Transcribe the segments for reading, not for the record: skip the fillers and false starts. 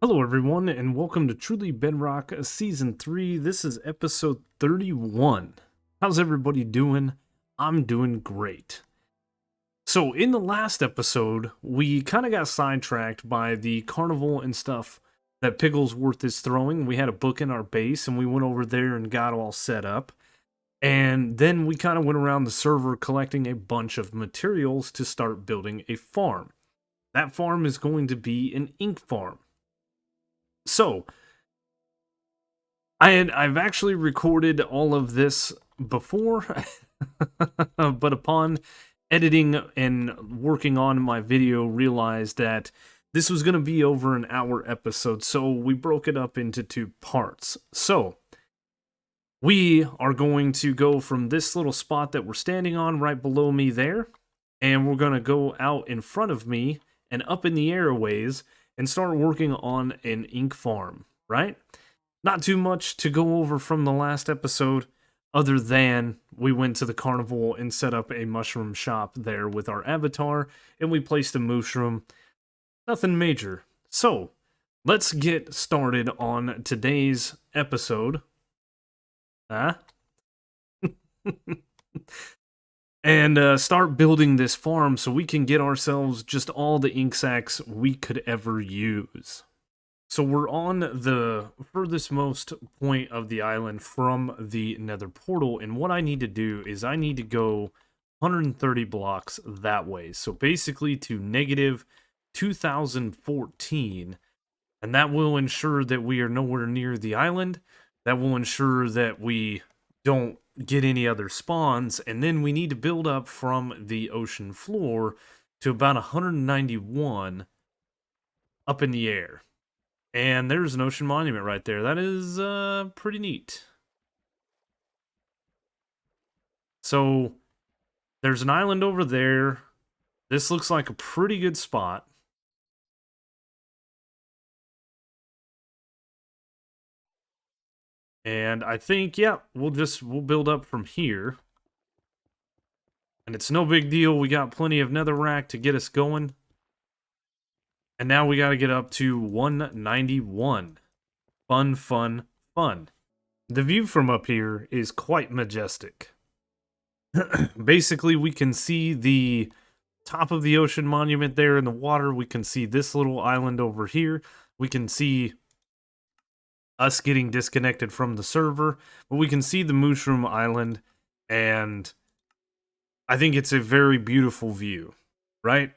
Hello, everyone, and welcome to Truly Bedrock Season 3. This is episode 31. How's everybody doing? I'm doing great. So, in the last episode, we kind of got sidetracked by the carnival and stuff that Pigglesworth is throwing. We had a book in our base, and we went over there and got all set up. And then we kind of went around the server collecting a bunch of materials to start building a farm. That farm is going to be an ink farm. So, I've actually recorded all of this before, but upon editing and working on my video, realized that this was going to be over an hour episode, so we broke it up into two parts. So, we are going to go from this little spot that we're standing on right below me there, and we're going to go out in front of me and up in the airways and start working on an ink farm, right? Not too much to go over from the last episode, other than we went to the carnival and set up a mushroom shop there with our avatar, and we placed a mushroom. Nothing major. So, let's get started on today's episode. And start building this farm so we can get ourselves just all the ink sacs we could ever use. So we're on the furthest most point of the island from the nether portal, and what I need to do is I need to go 130 blocks that way. So basically to negative 2014, and that will ensure that we are nowhere near the island. That will ensure that we don't get any other spawns, and then we need to build up from the ocean floor to about 191 up in the air. And there's an ocean monument right there. That is pretty neat. So there's an island over there. This looks like a pretty good spot. And I think, yeah, we'll build up from here. And it's no big deal. We got plenty of netherrack to get us going. And now we got to get up to 191. Fun, fun, fun. The view from up here is quite majestic. Basically, we can see the top of the ocean monument there in the water. We can see this little island over here. We can see us getting disconnected from the server. But we can see the Mushroom Island. And I think it's a very beautiful view, right?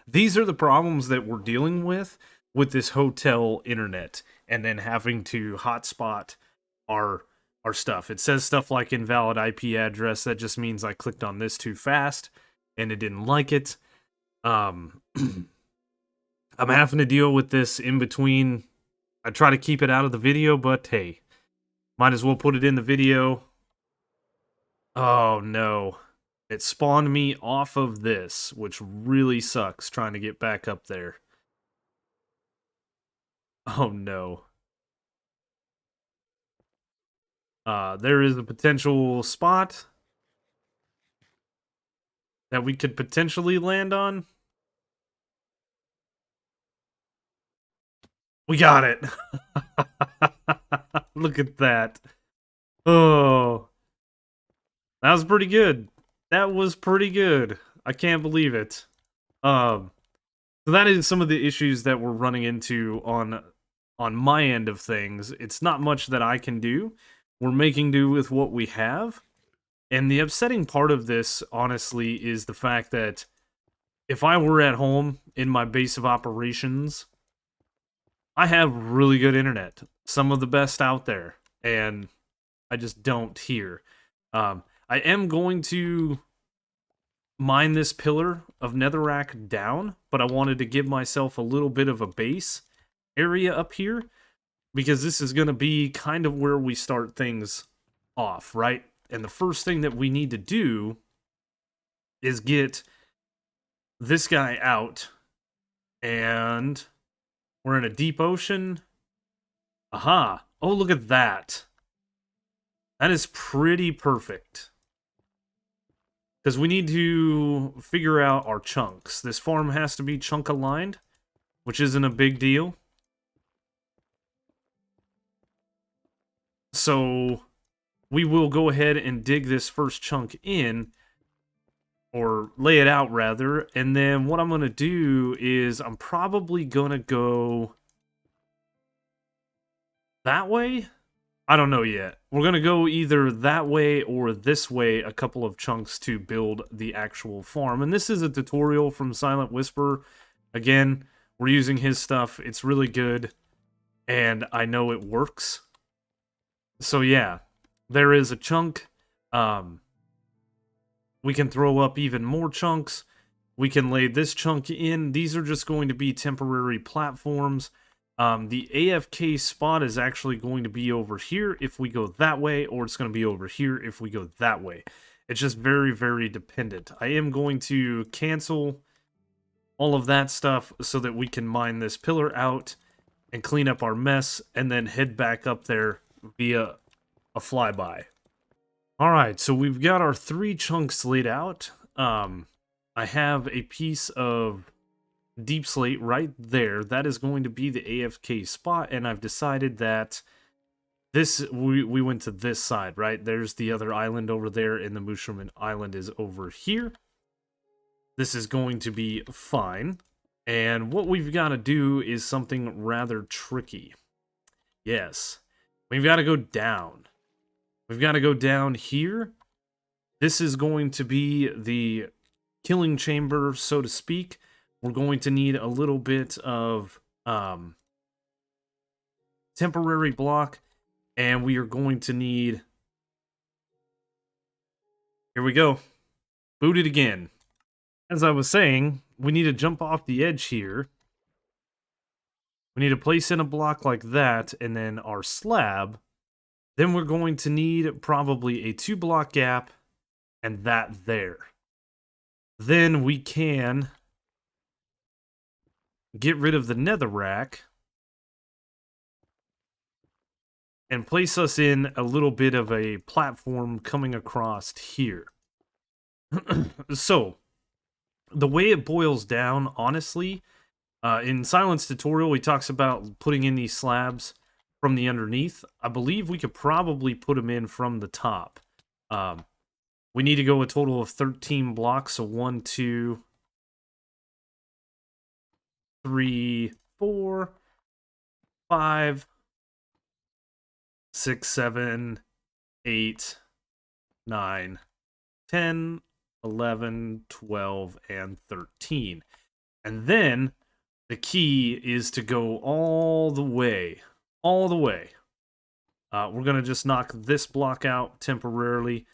These are the problems that we're dealing with this hotel internet, and then having to hotspot our stuff. It says stuff like invalid IP address. That just means I clicked on this too fast and it didn't like it. I'm having to deal with this in between. I try to keep it out of the video, but hey, might as well put it in the video. Oh no. It spawned me off of this, which really sucks trying to get back up there. Oh no. There is a potential spot that we could potentially land on. We got it. Look at that. Oh. That was pretty good. That was pretty good. I can't believe it. So that is some of the issues that we're running into on my end of things. It's not much that I can do. We're making do with what we have. And the upsetting part of this, honestly, is the fact that if I were at home in my base of operations, I have really good internet. Some of the best out there. And I just don't here. I am going to mine this pillar of netherrack down, but I wanted to give myself a little bit of a base area up here, because this is going to be kind of where we start things off, right? And the first thing that we need to do is get this guy out, and we're in a deep ocean. Aha! Oh, look at that. That is pretty perfect. Because we need to figure out our chunks. This farm has to be chunk aligned, which isn't a big deal. So we will go ahead and dig this first chunk in, or lay it out rather, and then what I'm going to do is I'm probably going to go that way. I don't know yet. We're going to go either that way or this way a couple of chunks to build the actual farm. And this is a tutorial from Silent Whisper. Again, we're using his stuff. It's really good, and I know it works. So yeah, there is a chunk. We can throw up even more chunks. We can lay this chunk in. These are just going to be temporary platforms. The AFK spot is actually going to be over here if we go that way, or it's going to be over here if we go that way. It's just very, very dependent. I am going to cancel all of that stuff so that we can mine this pillar out and clean up our mess, and then head back up there via a flyby. Alright, so we've got our 3 chunks laid out. I have a piece of deep slate right there. That is going to be the AFK spot, and I've decided that we went to this side, right? There's the other island over there, and the Mushroom Island is over here. This is going to be fine. And what we've got to do is something rather tricky. Yes, we've got to go down. We've got to go down here. This is going to be the killing chamber, so to speak. We're going to need a little bit of temporary block, and we are going to need... Here we go. Boot it again. As I was saying, we need to jump off the edge here. We need to place in a block like that, and then our slab. Then we're going to need probably a 2-block gap, and that there. Then we can get rid of the netherrack and place us in a little bit of a platform coming across here. So, the way it boils down, honestly, in Silent's tutorial, he talks about putting in these slabs from the underneath. I believe we could probably put them in from the top. We need to go a total of 13 blocks, so 1, 2, 3, 4, 5, 6, 7, 8, 9, 10, 11, 12, and 13. And then the key is to go all the way. All the way. We're going to just knock this block out temporarily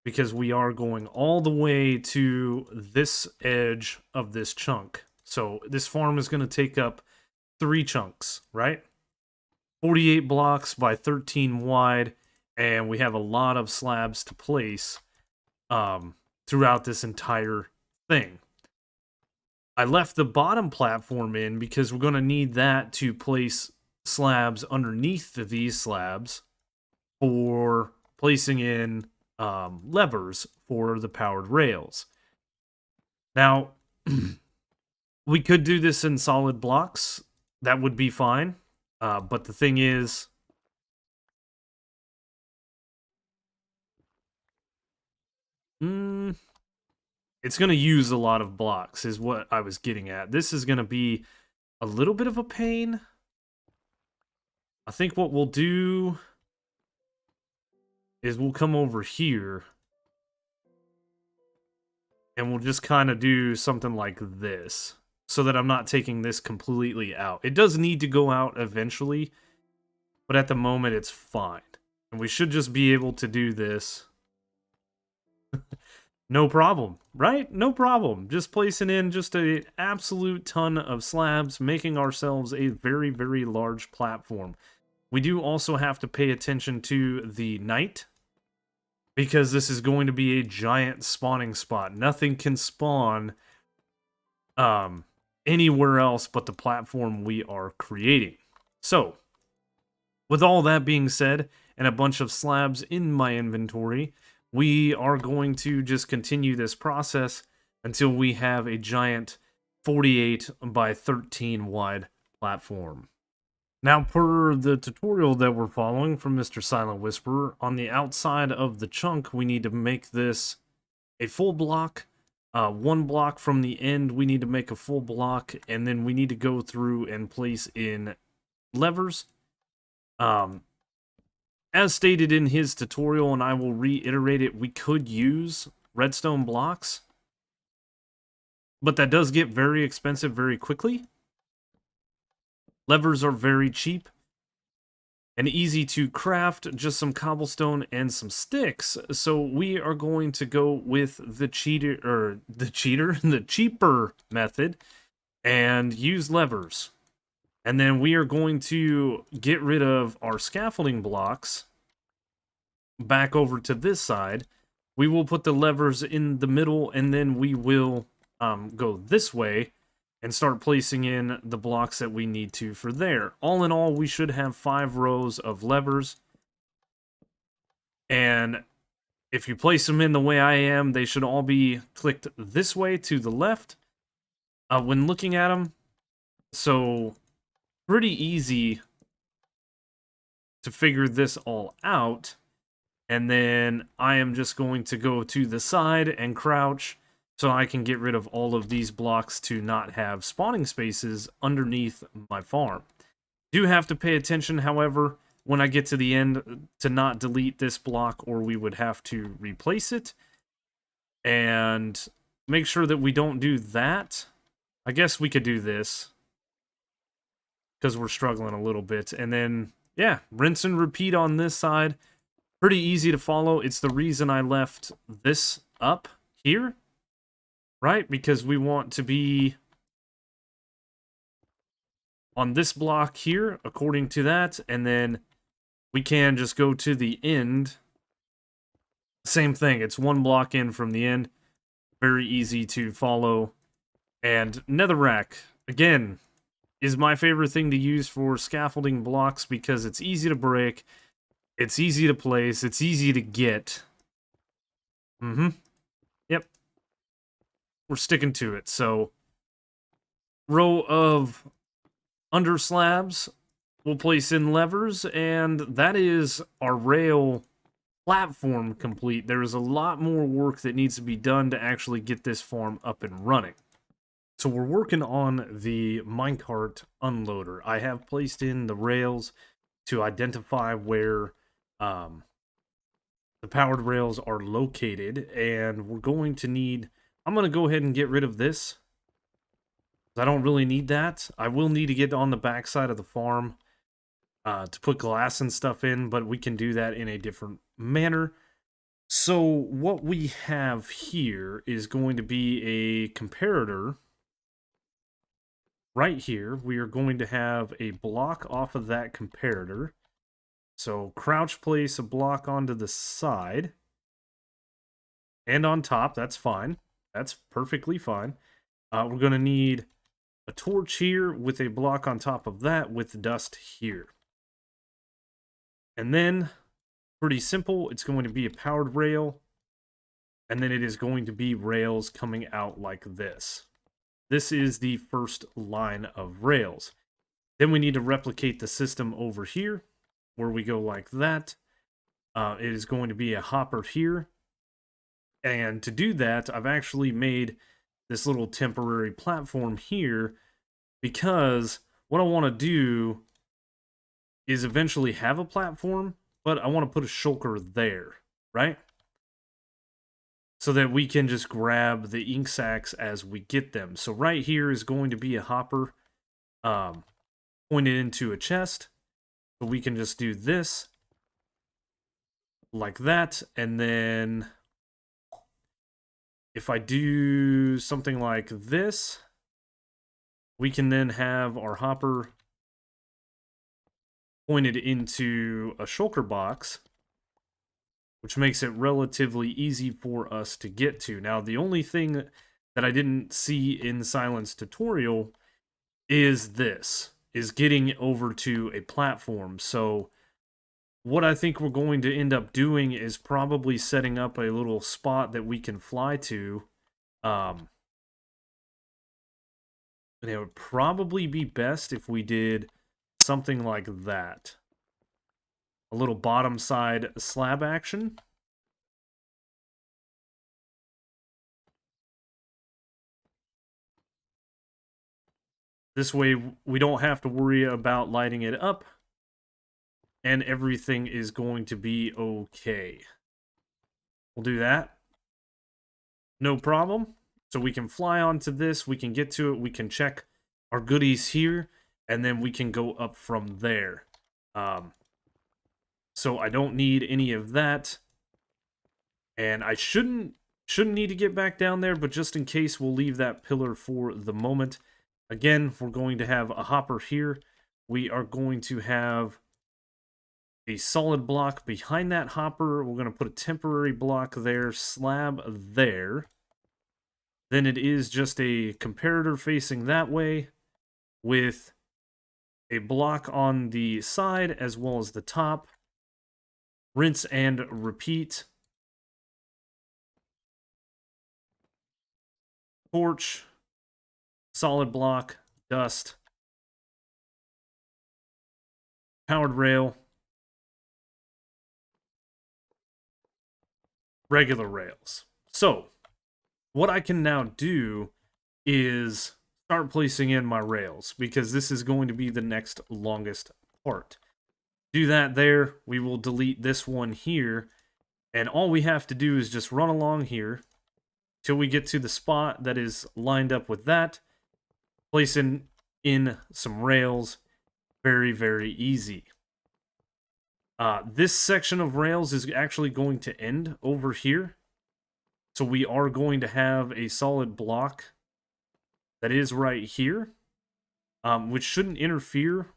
because we are going all the way to this edge of this chunk. So this farm is going to take up 3 chunks, right? 48 blocks by 13 wide, and we have a lot of slabs to place throughout this entire thing. I left the bottom platform in because we're going to need that to place slabs underneath these slabs for placing in levers for the powered rails. Now, we could do this in solid blocks. That would be fine. But the thing is, it's going to use a lot of blocks, is what I was getting at. This is going to be a little bit of a pain. I think what we'll do is we'll come over here and we'll just kind of do something like this so that I'm not taking this completely out. It does need to go out eventually, but at the moment it's fine. And we should just be able to do this. No problem, right? No problem. Just placing in just an absolute ton of slabs, making ourselves a very, very large platform. We do also have to pay attention to the night, because this is going to be a giant spawning spot. Nothing can spawn anywhere else but the platform we are creating. So, with all that being said, and a bunch of slabs in my inventory, we are going to just continue this process until we have a giant 48 by 13 wide platform. Now, per the tutorial that we're following from Mr. Silent Whisperer, on the outside of the chunk, we need to make this a full block. One block from the end, we need to make a full block, and then we need to go through and place in levers. As stated in his tutorial, and I will reiterate it, we could use redstone blocks, but that does get very expensive very quickly. Levers are very cheap and easy to craft, just some cobblestone and some sticks. So we are going to go with the the cheaper method and use levers. And then we are going to get rid of our scaffolding blocks back over to this side. We will put the levers in the middle, and then we will go this way and start placing in the blocks that we need to for there. All in all, we should have 5 rows of levers. And if you place them in the way I am, they should all be clicked this way to the left when looking at them. So pretty easy to figure this all out. And then I am just going to go to the side and crouch so I can get rid of all of these blocks to not have spawning spaces underneath my farm. Do have to pay attention, however, when I get to the end to not delete this block, or we would have to replace it. And make sure that we don't do that. I guess we could do this because we're struggling a little bit. And then, yeah, rinse and repeat on this side. Pretty easy to follow. It's the reason I left this up here, right? Because we want to be on this block here, according to that, and then we can just go to the end. Same thing, it's one block in from the end. Very easy to follow. And netherrack, again, is my favorite thing to use for scaffolding blocks because it's easy to break, it's easy to place, it's easy to get. Yep. We're sticking to it. So, row of under slabs, we'll place in levers, and that is our rail platform complete. There is a lot more work that needs to be done to actually get this farm up and running. So we're working on the minecart unloader. I have placed in the rails to identify where the powered rails are located, and we're going to need... I'm going to go ahead and get rid of this. I don't really need that. I will need to get on the backside of the farm to put glass and stuff in, but we can do that in a different manner. So what we have here is going to be a comparator. Right here, we are going to have a block off of that comparator. So crouch place a block onto the side. And on top, that's fine. That's perfectly fine. We're going to need a torch here with a block on top of that with dust here. And then, pretty simple, it's going to be a powered rail. And then it is going to be rails coming out like this. This is the first line of rails. Then we need to replicate the system over here, where we go like that. It is going to be a hopper here. And to do that, I've actually made this little temporary platform here, because what I want to do is eventually have a platform, but I want to put a shulker there, right? So that we can just grab the ink sacs as we get them. So right here is going to be a hopper pointed into a chest. So we can just do this like that, and then if I do something like this, we can then have our hopper pointed into a shulker box, which makes it relatively easy for us to get to. Now, the only thing that I didn't see in Silent's tutorial is getting over to a platform. So what I think we're going to end up doing is probably setting up a little spot that we can fly to. And it would probably be best if we did something like that. A little bottom side slab action. This way we don't have to worry about lighting it up, and everything is going to be okay. We'll do that. No problem. So we can fly onto this, we can get to it, we can check our goodies here, and then we can go up from there. So I don't need any of that. And I shouldn't need to get back down there, but just in case, we'll leave that pillar for the moment. Again, we're going to have a hopper here. We are going to have a solid block behind that hopper. We're going to put a temporary block there, slab there. Then it is just a comparator facing that way with a block on the side as well as the top. Rinse and repeat. Torch, solid block, dust, powered rail, regular rails. So, what I can now do is start placing in my rails, because this is going to be the next longest part. Do that there. We will delete this one here, and all we have to do is just run along here till we get to the spot that is lined up with that. Placing in some rails. Very, very easy. This section of rails is actually going to end over here. So we are going to have a solid block that is right here, which shouldn't interfere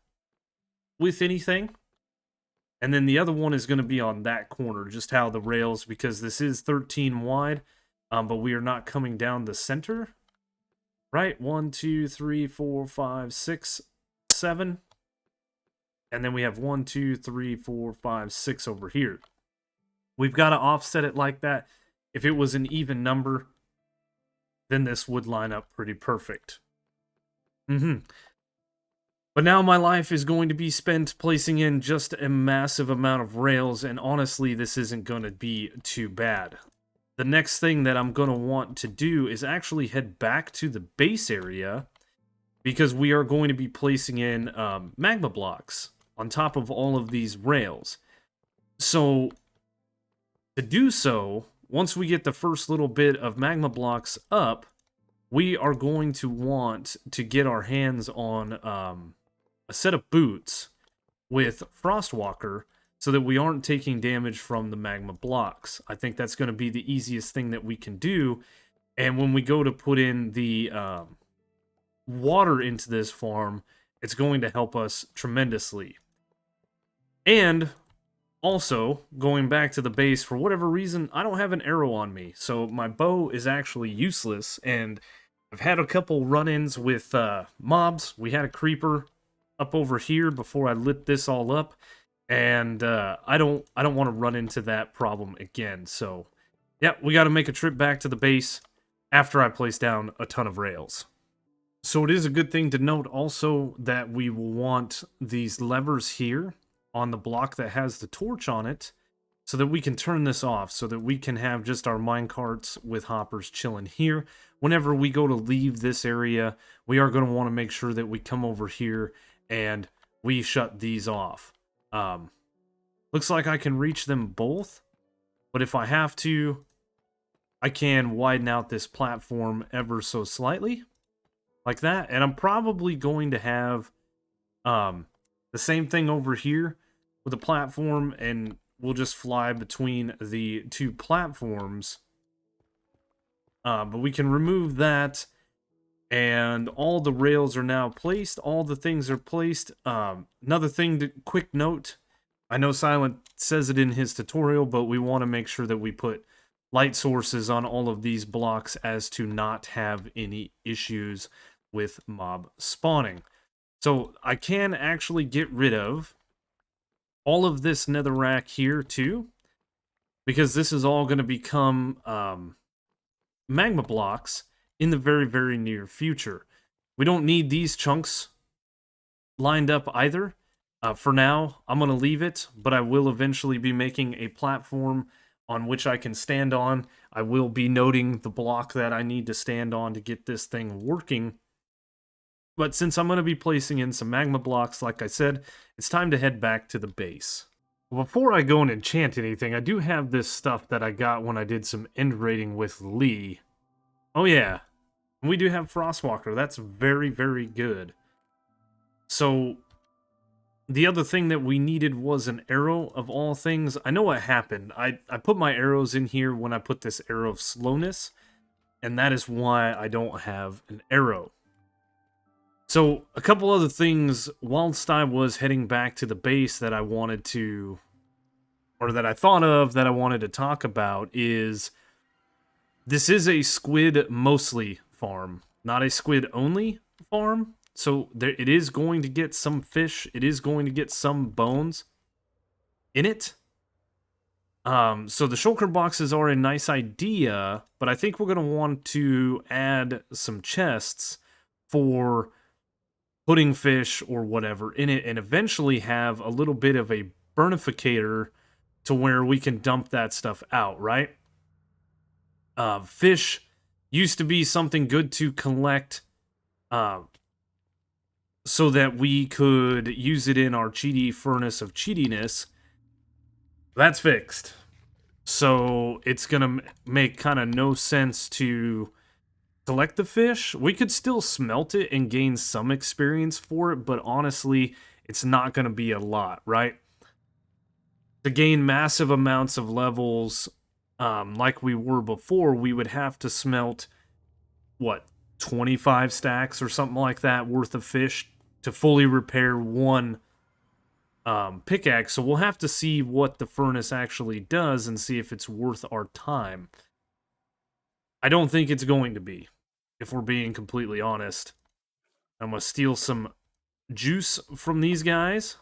with anything. And then the other one is going to be on that corner, just how the rails, because this is 13 wide, but we are not coming down the center. Right? 1, 2, 3, 4, 5, 6, 7. And then we have 1, 2, 3, 4, 5, 6 over here. We've got to offset it like that. If it was an even number, then this would line up pretty perfect. But now my life is going to be spent placing in just a massive amount of rails, and honestly, this isn't going to be too bad. The next thing that I'm going to want to do is actually head back to the base area, because we are going to be placing in magma blocks on top of all of these rails. So, to do so, once we get the first little bit of magma blocks up, we are going to want to get our hands on a set of boots with Frostwalker, so that we aren't taking damage from the magma blocks. I think that's going to be the easiest thing that we can do. And when we go to put in the water into this farm, it's going to help us tremendously. And also, going back to the base, for whatever reason, I don't have an arrow on me, so my bow is actually useless, and I've had a couple run-ins with mobs. We had a creeper up over here before I lit this all up, and I don't want to run into that problem again. So, yeah, we got to make a trip back to the base after I place down a ton of rails. So it is a good thing to note also that we will want these levers here on the block that has the torch on it, so that we can turn this off, so that we can have just our minecarts with hoppers chilling here. Whenever we go to leave this area, we are going to want to make sure that we come over here and we shut these off. Looks like I can reach them both, but if I have to, I can widen out this platform ever so slightly, like that. And I'm probably going to have the same thing over here with a platform, and we'll just fly between the two platforms. But we can remove that, and all the rails are now placed. All the things are placed. Another thing, quick note, I know Silent says it in his tutorial, but we want to make sure that we put light sources on all of these blocks as to not have any issues with mob spawning. So I can actually get rid of all of this netherrack here too, because this is all going to become magma blocks in the very, very near future. We don't need these chunks lined up either, For now, I'm going to leave it, but I will eventually be making a platform on which I can stand on. I will be noting the block that I need to stand on to get this thing working. But since I'm going to be placing in some magma blocks, like I said, it's time to head back to the base. Before I go and enchant anything, I do have this stuff that I got when I did some end raiding with Lee. Oh yeah, we do have Frostwalker. That's very, very good. So, the other thing that we needed was an arrow of all things. I know what happened. I put my arrows in here when I put this arrow of slowness, and that is why I don't have an arrow. So, a couple other things whilst I was heading back to the base that I wanted to, or that I thought of that I wanted to talk about is, this is a squid mostly farm, not a squid only farm. So it is going to get some fish, it is going to get some bones in it. So the shulker boxes are a nice idea, but I think we're going to want to add some chests for putting fish or whatever in it, and eventually have a little bit of a burnificator to where we can dump that stuff out, right? Fish used to be something good to collect so that we could use it in our cheaty furnace of cheatiness. That's fixed. So it's going to make kind of no sense to collect the fish. We could still smelt it and gain some experience for it, but honestly, it's not going to be a lot, right? To gain massive amounts of levels like we were before, we would have to smelt, what, 25 stacks or something like that worth of fish to fully repair one pickaxe. So we'll have to see what the furnace actually does and see if it's worth our time. I don't think it's going to be, if we're being completely honest. I'm going to steal some juice from these guys.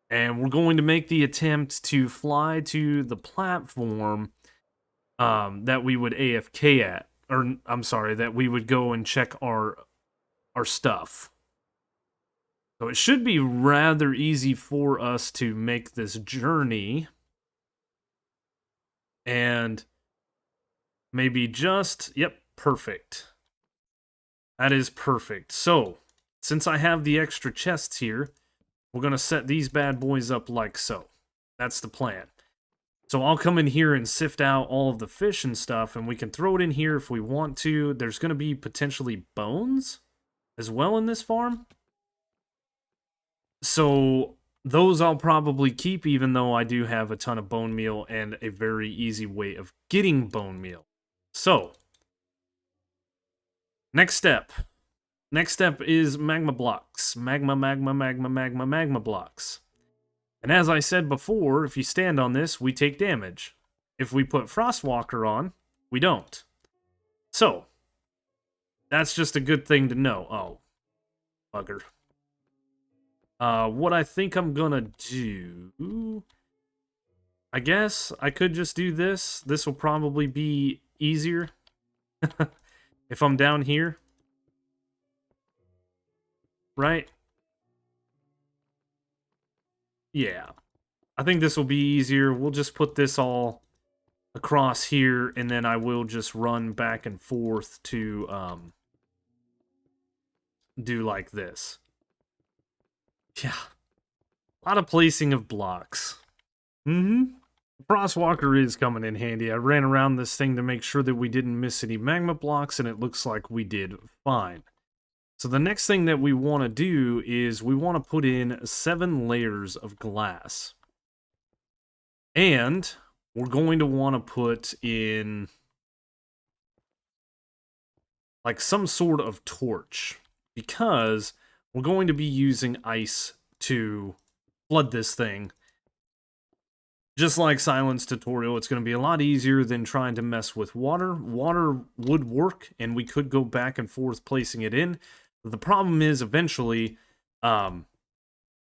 And we're going to make the attempt to fly to the platform that we would AFK at. Or, I'm sorry, that we would go and check our stuff. So it should be rather easy for us to make this journey. And maybe just, yep, perfect. That is perfect. So, since I have the extra chests here, we're going to set these bad boys up like so. That's the plan. So I'll come in here and sift out all of the fish and stuff, and we can throw it in here if we want to. There's going to be potentially bones as well in this farm. So those I'll probably keep, even though I do have a ton of bone meal and a very easy way of getting bone meal. So, next step. Next step is magma blocks. Magma blocks. And as I said before, if you stand on this, we take damage. If we put Frostwalker on, we don't. So, that's just a good thing to know. Oh, bugger. What I think I'm gonna do... I guess I could just do this. This will probably be easier if I'm down here. Right? Yeah. I think this will be easier. We'll just put this all across here, and then I will just run back and forth to do like this. Yeah. A lot of placing of blocks. Frostwalker is coming in handy. I ran around this thing to make sure that we didn't miss any magma blocks, and it looks like we did fine. So the next thing that we want to do is we want to put in 7 layers of glass. And we're going to want to put in like some sort of torch, because we're going to be using ice to flood this thing. Just like Silence Tutorial, it's going to be a lot easier than trying to mess with water. Water would work, and we could go back and forth placing it in. But the problem is, eventually, we're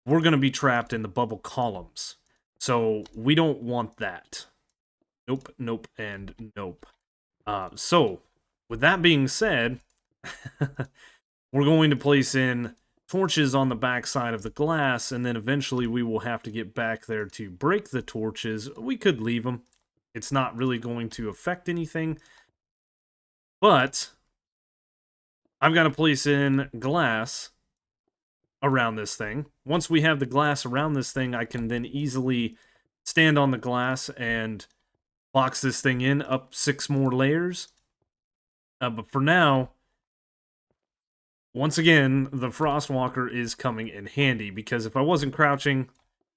going to be trapped in the bubble columns. So, we don't want that. Nope, nope, and nope. So, with that being said, we're going to place in torches on the back side of the glass, and then eventually we will have to get back there to break the torches. We could leave them. It's not really going to affect anything. But I've got to place in glass around this thing. Once we have the glass around this thing, I can then easily stand on the glass and box this thing in up 6 more layers. But for now, once again, the Frostwalker is coming in handy, because if I wasn't crouching,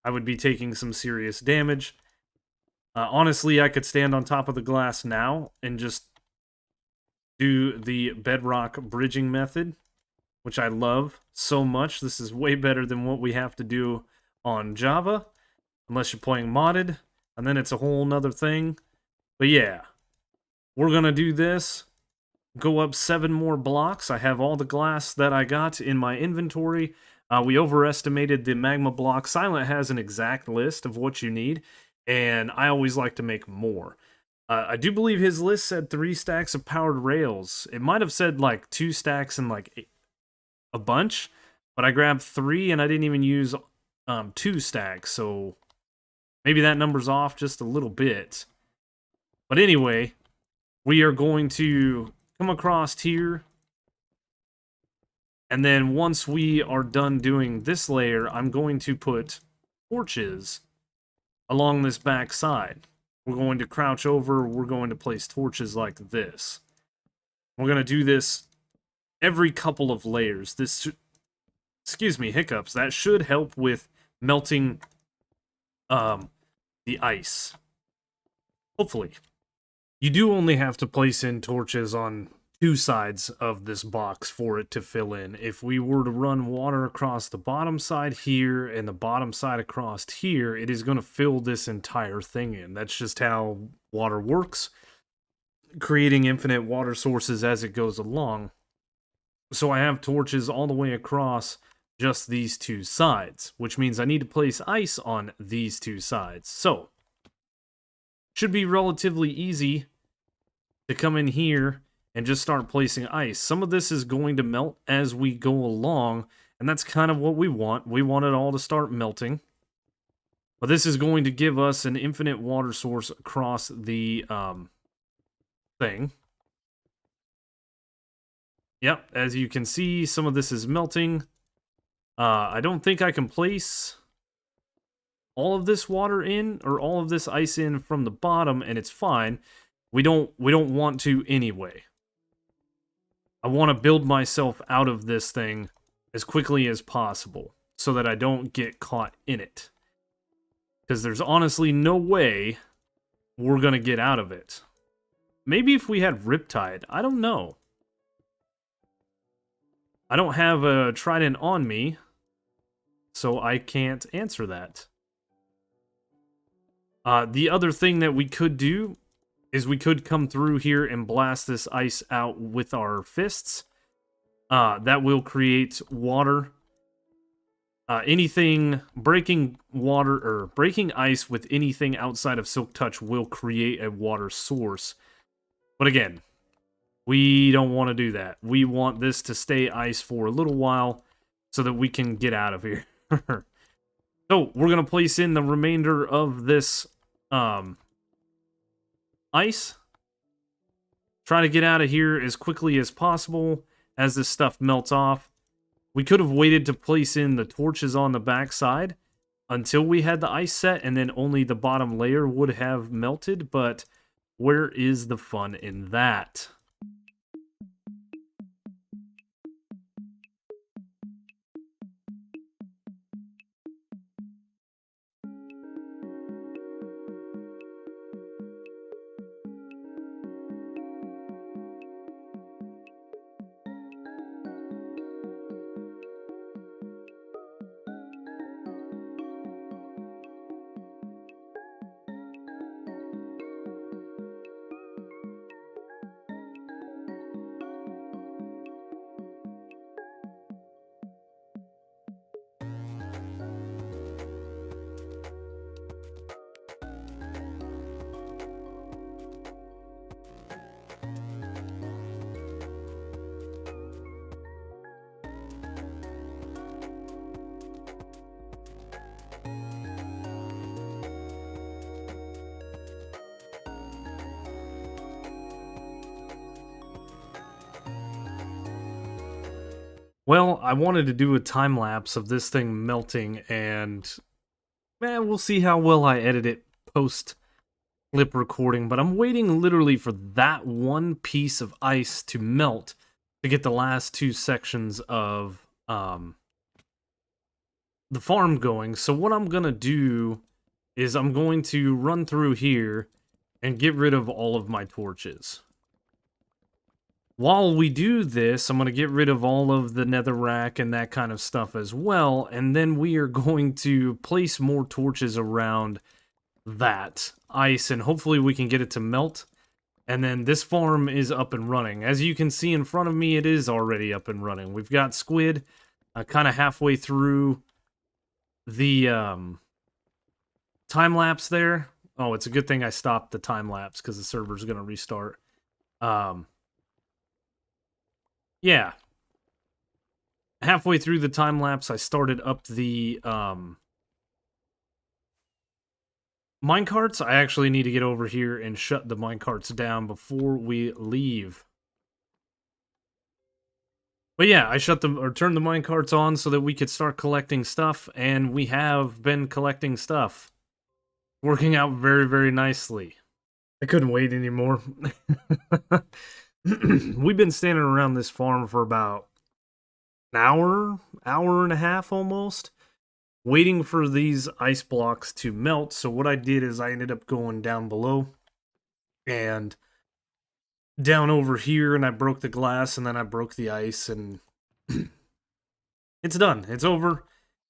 I would be taking some serious damage. Honestly, I could stand on top of the glass now and just do the bedrock bridging method, which I love so much. This is way better than what we have to do on Java, unless you're playing modded, and then it's a whole nother thing. But yeah, we're gonna do this. Go up 7 more blocks. I have all the glass that I got in my inventory. We overestimated the magma block. Silent has an exact list of what you need, and I always like to make more. I do believe his list said 3 stacks of powered rails. It might have said like 2 stacks and like a bunch, but I grabbed 3 and I didn't even use 2 stacks, so maybe that number's off just a little bit. But anyway, we are going to come across here, and then once we are done doing this layer, I'm going to put torches along this back side. We're going to crouch over, we're going to place torches like this. We're going to do this every couple of layers. This, excuse me, hiccups. That should help with melting the ice. Hopefully. You do only have to place in torches on 2 sides of this box for it to fill in. If we were to run water across the bottom side here and the bottom side across here, it is going to fill this entire thing in. That's just how water works, creating infinite water sources as it goes along. So I have torches all the way across just these 2 sides, which means I need to place ice on these 2 sides. So, should be relatively easy to come in here and just start placing ice. Some of this is going to melt as we go along, and that's kind of what we want. We want it all to start melting. But this is going to give us an infinite water source across the thing. Yep, as you can see, some of this is melting. I don't think I can place all of this water in, or all of this ice in from the bottom, and it's fine. We don't want to anyway. I want to build myself out of this thing as quickly as possible so that I don't get caught in it. Because there's honestly no way we're going to get out of it. Maybe if we had Riptide, I don't know. I don't have a trident on me, so I can't answer that. The other thing that we could do is we could come through here and blast this ice out with our fists. That will create water. Anything breaking water or breaking ice with anything outside of Silk Touch will create a water source. But again, we don't want to do that. We want this to stay ice for a little while so that we can get out of here. So we're going to place in the remainder of this ice. Try to get out of here as quickly as possible as this stuff melts off. We could have waited to place in the torches on the backside until we had the ice set, and then only the bottom layer would have melted, but where is the fun in that? So, 1 second. Well, I wanted to do a time lapse of this thing melting, and we'll see how well I edit it post clip recording. But I'm waiting literally for that one piece of ice to melt to get the last two sections of the farm going. So what I'm gonna do is I'm going to run through here and get rid of all of my torches. While we do this, I'm going to get rid of all of the netherrack and that kind of stuff as well, and then we are going to place more torches around that ice, and hopefully we can get it to melt, and then this farm is up and running. As you can see in front of me, it is already up and running. We've got squid kind of halfway through the time lapse there. Oh, it's a good thing I stopped the time lapse because the server's going to restart. Yeah. Halfway through the time lapse, I started up the minecarts. I actually need to get over here and shut the minecarts down before we leave. But yeah, I shut them or turned the minecarts on so that we could start collecting stuff, and we have been collecting stuff. Working out very, very nicely. I couldn't wait anymore. We've been standing around this farm for about an hour and a half almost, waiting for these ice blocks to melt. So what I did is I ended up going down below and down over here, and I broke the glass, and then I broke the ice, and it's done. It's over.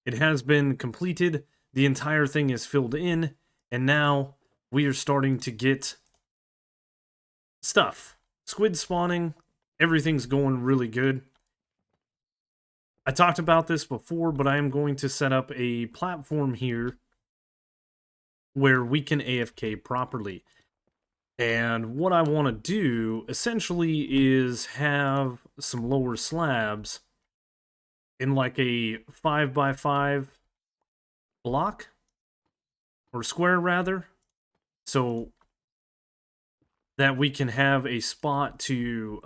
It has been completed. The entire thing is filled in, and now we are starting to get stuff. Squid spawning. Everything's going really good. I talked about this before, but I am going to set up a platform here where we can AFK properly. And what I want to do, essentially, is have some lower slabs in like a 5x5 block, or square, rather, so that we can have a spot to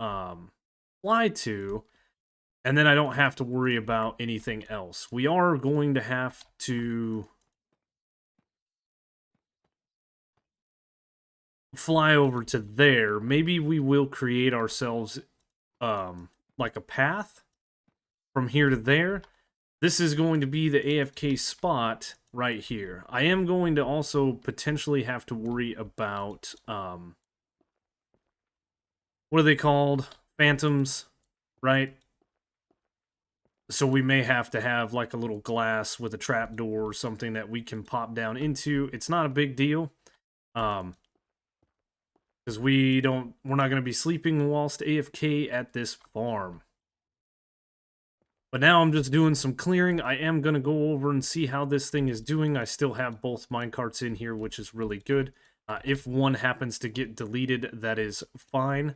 fly to, and then I don't have to worry about anything else. We are going to have to fly over to there. Maybe we will create ourselves like a path from here to there. This is going to be the AFK spot right here. I am going to also potentially have to worry about what are they called? Phantoms, right? So we may have to have like a little glass with a trapdoor or something that we can pop down into. It's not a big deal. Because we're not going to be sleeping whilst AFK at this farm. But now I'm just doing some clearing. I am going to go over and see how this thing is doing. I still have both minecarts in here, which is really good. If one happens to get deleted, that is fine.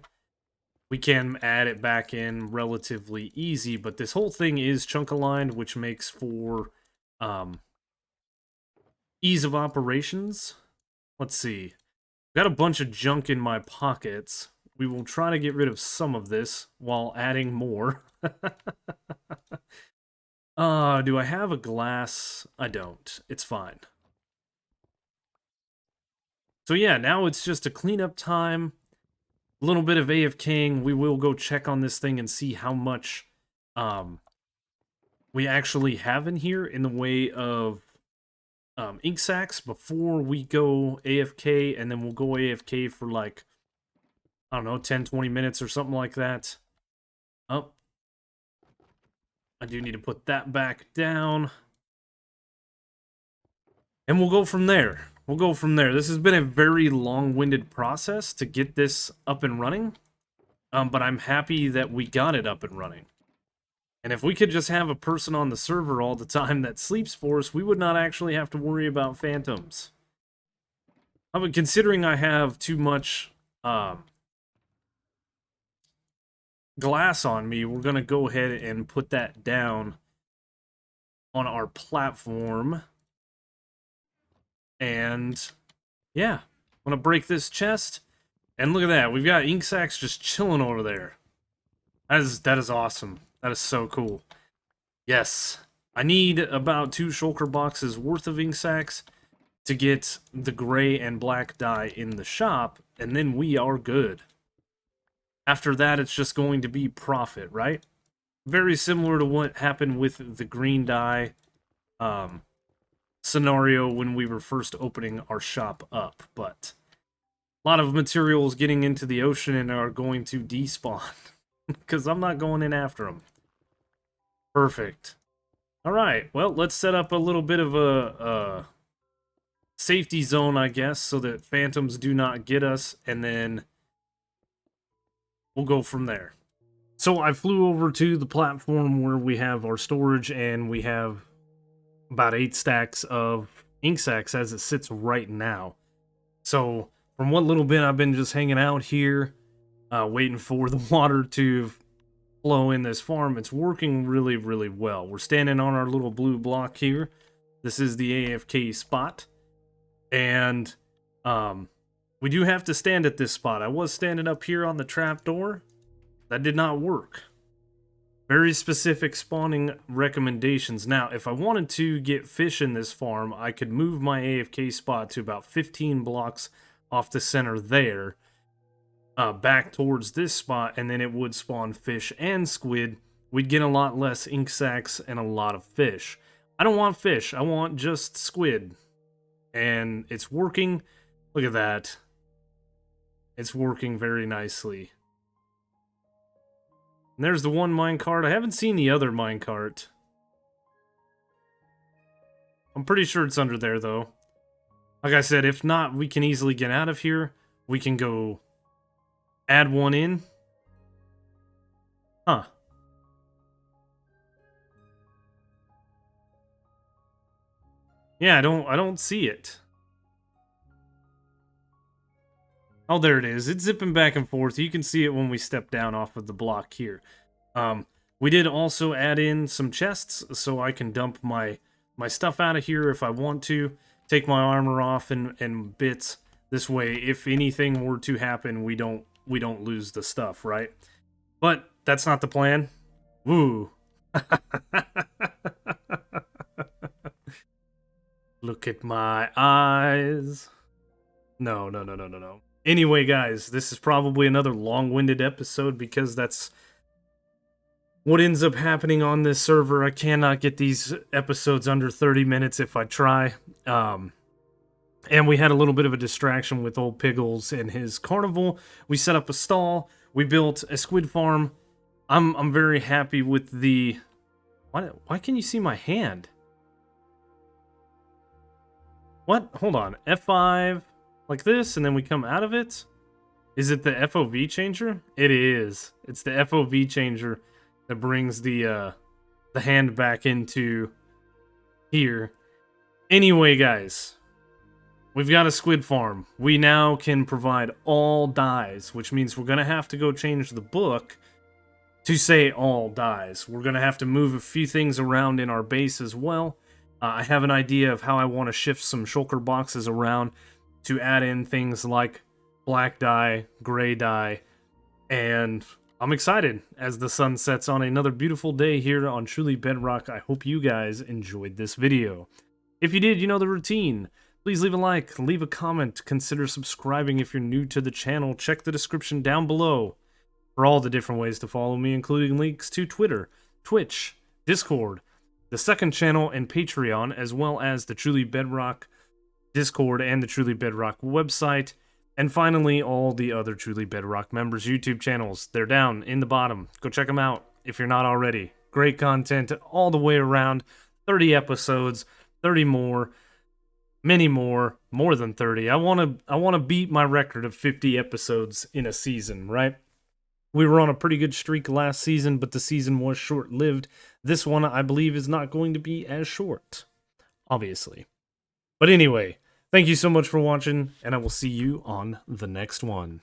We can add it back in relatively easy, but this whole thing is chunk-aligned, which makes for ease of operations. Let's see. Got a bunch of junk in my pockets. We will try to get rid of some of this while adding more. Do I have a glass? I don't. It's fine. So yeah, now it's just a cleanup time. A little bit of AFKing. We will go check on this thing and see how much we actually have in here in the way of ink sacs before we go AFK, and then we'll go AFK for like, I don't know, 10-20 minutes or something like that. Oh, I do need to put that back down. And we'll go from there. We'll go from there. This has been a very long-winded process to get this up and running. But I'm happy that we got it up and running. And if we could just have a person on the server all the time that sleeps for us, we would not actually have to worry about phantoms. But considering I have too much glass on me, we're going to go ahead and put that down on our platform. And yeah, I'm going to break this chest. And look at that, we've got ink sacs just chilling over there. That is awesome. That is so cool. Yes. I need about 2 shulker boxes worth of ink sacs to get the gray and black dye in the shop, and then we are good. After that, it's just going to be profit, right? Very similar to what happened with the green dye scenario when we were first opening our shop up, but a lot of materials getting into the ocean and are going to despawn, because I'm not going in after them. Perfect. Alright, well, let's set up a little bit of a safety zone, I guess, so that phantoms do not get us, and then we'll go from there. So I flew over to the platform where we have our storage, and we have about 8 stacks of ink sacs as it sits right now. So from what little bit I've been just hanging out here, waiting for the water to flow in this farm, it's working really, really well. We're standing on our little blue block here. This is the AFK spot. And we do have to stand at this spot. I was standing up here on the trapdoor. That did not work. Very specific spawning recommendations. Now, if I wanted to get fish in this farm, I could move my AFK spot to about 15 blocks off the center there, back towards this spot, and then it would spawn fish and squid. We'd get a lot less ink sacs and a lot of fish. I don't want fish. I want just squid. And it's working. Look at that. It's working very nicely. And there's the one minecart. I haven't seen the other minecart. I'm pretty sure it's under there, though. Like I said, if not, we can easily get out of here. We can go add one in. Huh. Yeah, I don't see it. Oh, there it is. It's zipping back and forth. You can see it when we step down off of the block here. We did also add in some chests, so I can dump my stuff out of here if I want to. Take my armor off and bits. This way, if anything were to happen, we don't lose the stuff, right? But that's not the plan. Woo. Look at my eyes. No. Anyway, guys, this is probably another long-winded episode because that's what ends up happening on this server. I cannot get these episodes under 30 minutes if I try. And we had a little bit of a distraction with old Piggles and his carnival. We set up a stall. We built a squid farm. I'm very happy with the... Why can you see my hand? What? Hold on. F5... like this, and then we come out of it? Is it the FOV changer? It is. It's the FOV changer that brings the hand back into here. Anyway, guys, we've got a squid farm. We now can provide all dyes, which means we're going to have to go change the book to say all dyes. We're going to have to move a few things around in our base as well. I have an idea of how I want to shift some shulker boxes around to add in things like black dye, gray dye, and I'm excited as the sun sets on another beautiful day here on Truly Bedrock. I hope you guys enjoyed this video. If you did, you know the routine. Please leave a like, leave a comment, consider subscribing if you're new to the channel. Check the description down below for all the different ways to follow me, including links to Twitter, Twitch, Discord, the second channel, and Patreon, as well as the Truly Bedrock Discord and the Truly Bedrock website, and finally all the other Truly Bedrock members' YouTube channels. They're down in the bottom. Go check them out if you're not already. Great content all the way around. 30 episodes, 30 more, many more than 30. I want to beat my record of 50 episodes in a season, right? We were on a pretty good streak last season, but the season was short-lived. This one, I believe, is not going to be as short, obviously. But anyway, thank you so much for watching, and I will see you on the next one.